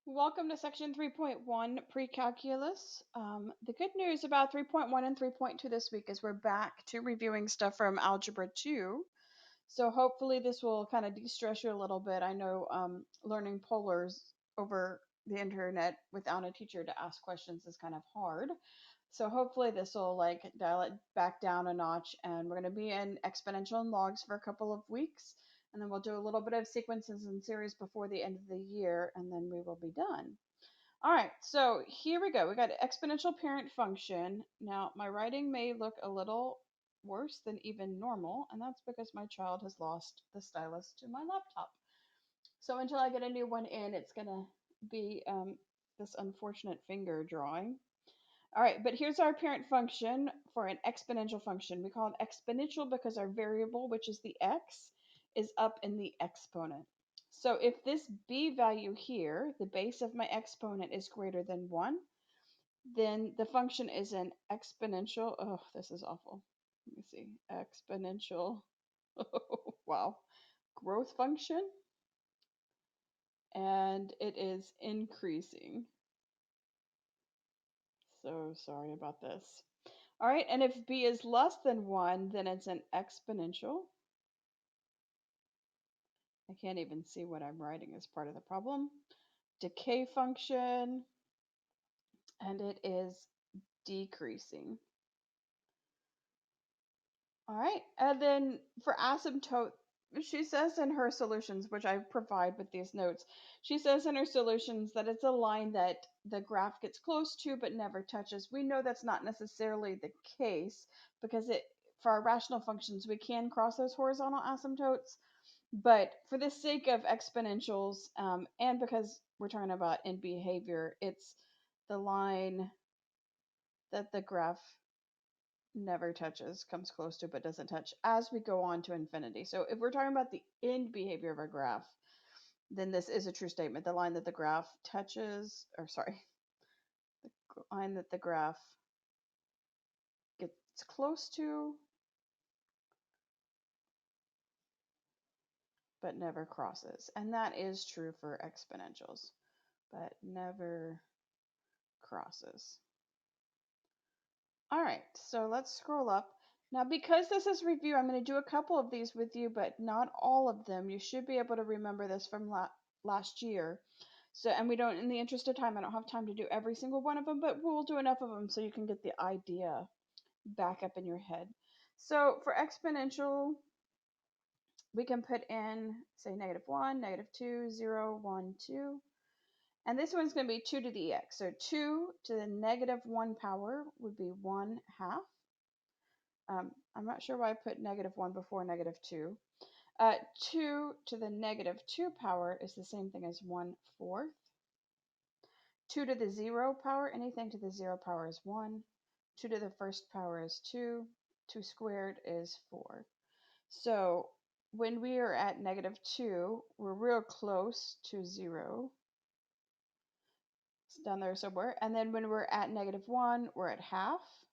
Welcome to section 3.1 Pre-Calculus. The good news about 3.1 and 3.2 this week is we're back to reviewing stuff from Algebra 2. So hopefully this will kind of de-stress you a little bit. I know learning polars over the internet without a teacher to ask questions is kind of hard. So hopefully this will like dial it back down a notch, and we're going to be in exponential and logs for a couple of weeks, and then we'll do a little bit of sequences and series before the end of the year, and then we will be done. All right, so here we go. We got an exponential parent function. Now my writing may look a little worse than even normal, and that's because my child has lost the stylus to my laptop. So until I get a new one in, it's gonna be this unfortunate finger drawing. All right, but here's our parent function for an exponential function. We call it exponential because our variable, which is the x, is up in the exponent. So if this b value here, the base of my exponent, is greater than 1, then the function is an exponential. Oh, this is awful. Let me see. Exponential. Wow. Growth function. And it is increasing. So sorry about this. All right, and if b is less than 1, then it's an exponential. I can't even see what I'm writing as part of the problem. Decay function, and it is decreasing. All right, and then for asymptote, she says in her solutions, which I provide with these notes, she says in her solutions that it's a line that the graph gets close to but never touches. We know that's not necessarily the case because for our rational functions, we can cross those horizontal asymptotes. But for the sake of exponentials, and because we're talking about in behavior, it's the line that the graph never touches, comes close to, but doesn't touch as we go on to infinity. So if we're talking about the end behavior of a graph, then this is a true statement. The line that the graph touches, or sorry, the line that the graph gets close to, but never crosses. And that is true for exponentials, but never crosses. All right, so let's scroll up. Now, because this is review, I'm going to do a couple of these with you, but not all of them. You should be able to remember this from last year. So, and we don't, in the interest of time, I don't have time to do every single one of them, but we'll do enough of them so you can get the idea back up in your head. So for exponential, we can put in, say, -1, -2, 0, 1, 2. And this one's going to be 2 to the x. So 2 to the -1 power would be 1/2. I'm not sure why I put -1 before -2. 2 to the -2 power is the same thing as 1/4. 2 to the 0 power, anything to the 0 power is 1. 2 to the first power is 2. 2 squared is 4. So when we are at -2, we're real close to 0. It's down there somewhere. And then when we're at -1, we're at half.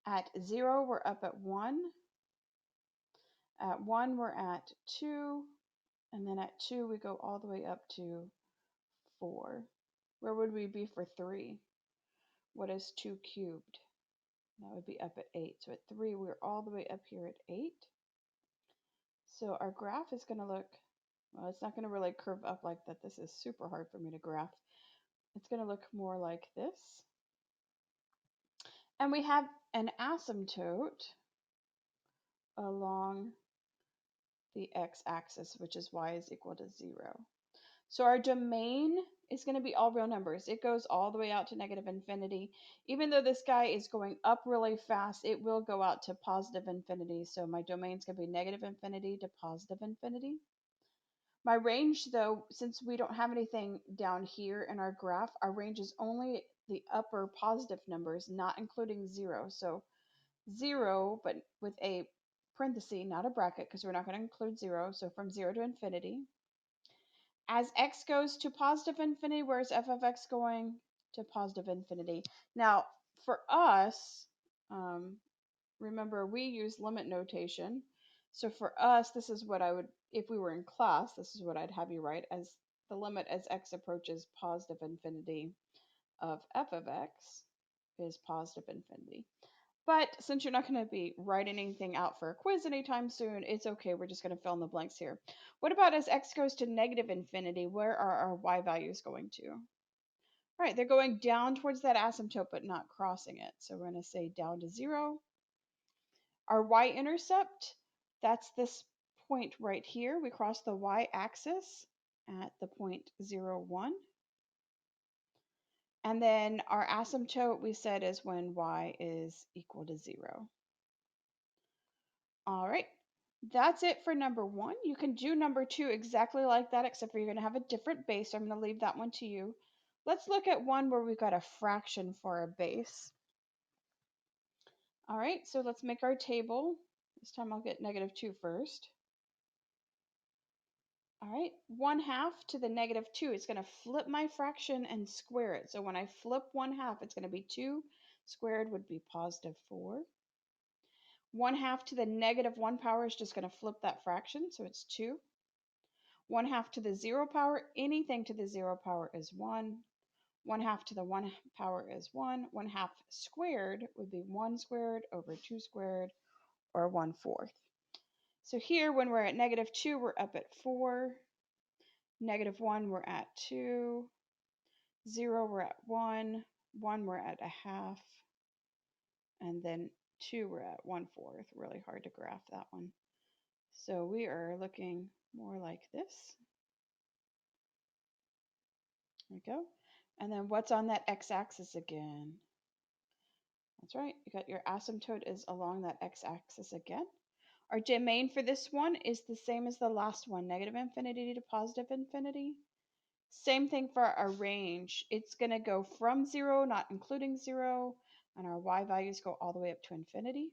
At 0, we're up at 1. At 1, we're at 2. And then at 2, we go all the way up to 4. Where would we be for 3? What is 2 cubed? That would be up at 8. So at 3, we're all the way up here at 8. So our graph is going to look, well, it's not going to really curve up like that. This is super hard for me to graph. It's going to look more like this. And we have an asymptote along the x-axis, which is y is equal to 0. So our domain is going to be all real numbers. It goes all the way out to -infinity. Even though this guy is going up really fast, it will go out to positive infinity. So my domain is going to be -infinity to positive infinity. My range, though, since we don't have anything down here in our graph, our range is only the upper positive numbers, not including 0. So 0, but with a parenthesis, not a bracket, because we're not going to include 0. So from 0 to infinity. As x goes to positive infinity, where's f of x going? To positive infinity. Now, for us, remember we use limit notation. So for us, this is what I would, if we were in class, this is what I'd have you write as the limit as x approaches positive infinity of f of x is positive infinity. But since you're not going to be writing anything out for a quiz anytime soon, it's okay. We're just going to fill in the blanks here. What about as x goes to negative infinity? Where are our y values going to? All right, they're going down towards that asymptote, but not crossing it. So we're going to say down to 0. Our y-intercept, that's this point right here. We cross the y-axis at the point 0, 1. And then our asymptote we said is when y is equal to 0. All right, that's it for number 1. You can do number 2 exactly like that, except for you're going to have a different base. So I'm going to leave that one to you. Let's look at one where we've got a fraction for a base. All right, so let's make our table. This time I'll get -2 first. All right, 1/2 to the -2. It's going to flip my fraction and square it. So when I flip 1/2, it's going to be 2 squared would be +4. 1/2 to the -1 power is just going to flip that fraction, so it's 2. 1/2 to the 0 power, anything to the 0 power is 1. 1/2 to the 1 power is 1. 1/2 squared would be 1 squared over 2 squared, or 1/4. So here, when we're at -2, we're up at 4. -1, we're at 2. 0, we're at 1. 1, we're at 1/2. And then 2, we're at 1/4. Really hard to graph that one. So we are looking more like this. There we go. And then what's on that x-axis again? That's right. You got your asymptote is along that x-axis again. Our domain for this one is the same as the last one, -infinity to positive infinity. Same thing for our range. It's going to go from 0, not including 0, and our y values go all the way up to infinity.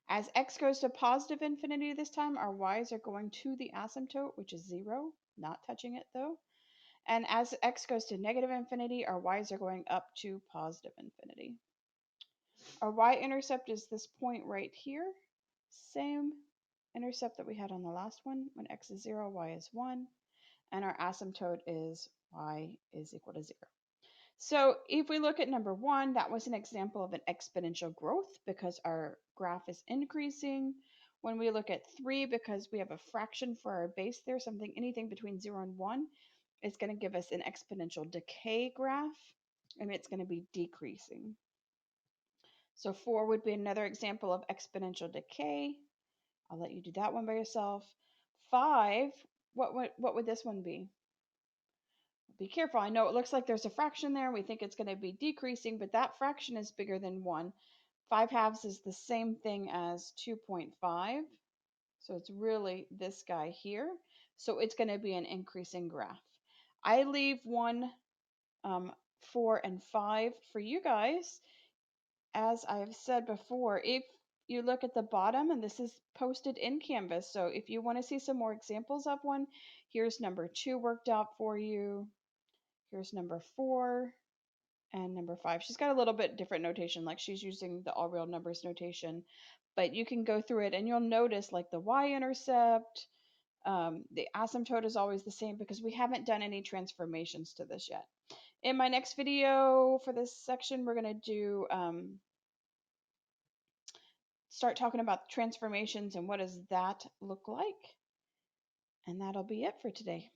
As x goes to positive infinity this time, our y's are going to the asymptote, which is 0, not touching it though. And as x goes to negative infinity, our y's are going up to positive infinity. Our y-intercept is this point right here. Same intercept that we had on the last one. When x is 0, y is 1. And our asymptote is y is equal to 0. So if we look at number 1, that was an example of an exponential growth because our graph is increasing. When we look at 3, because we have a fraction for our base there, anything between 0 and 1, it's going to give us an exponential decay graph, and it's going to be decreasing. So 4 would be another example of exponential decay. I'll let you do that one by yourself. 5, what would this one be? Be careful. I know it looks like there's a fraction there. We think it's going to be decreasing, but that fraction is bigger than 1. 5/2 is the same thing as 2.5. So it's really this guy here. So it's going to be an increasing graph. I leave 1, 4, and 5 for you guys. As I've said before, if you look at the bottom, and this is posted in Canvas, so if you want to see some more examples of one, here's number 2 worked out for you. Here's number 4 and number 5. She's got a little bit different notation, like she's using the all real numbers notation, but you can go through it and you'll notice like the y-intercept, the asymptote is always the same because we haven't done any transformations to this yet. In my next video for this section, we're going to do start talking about transformations and what does that look like. And that'll be it for today.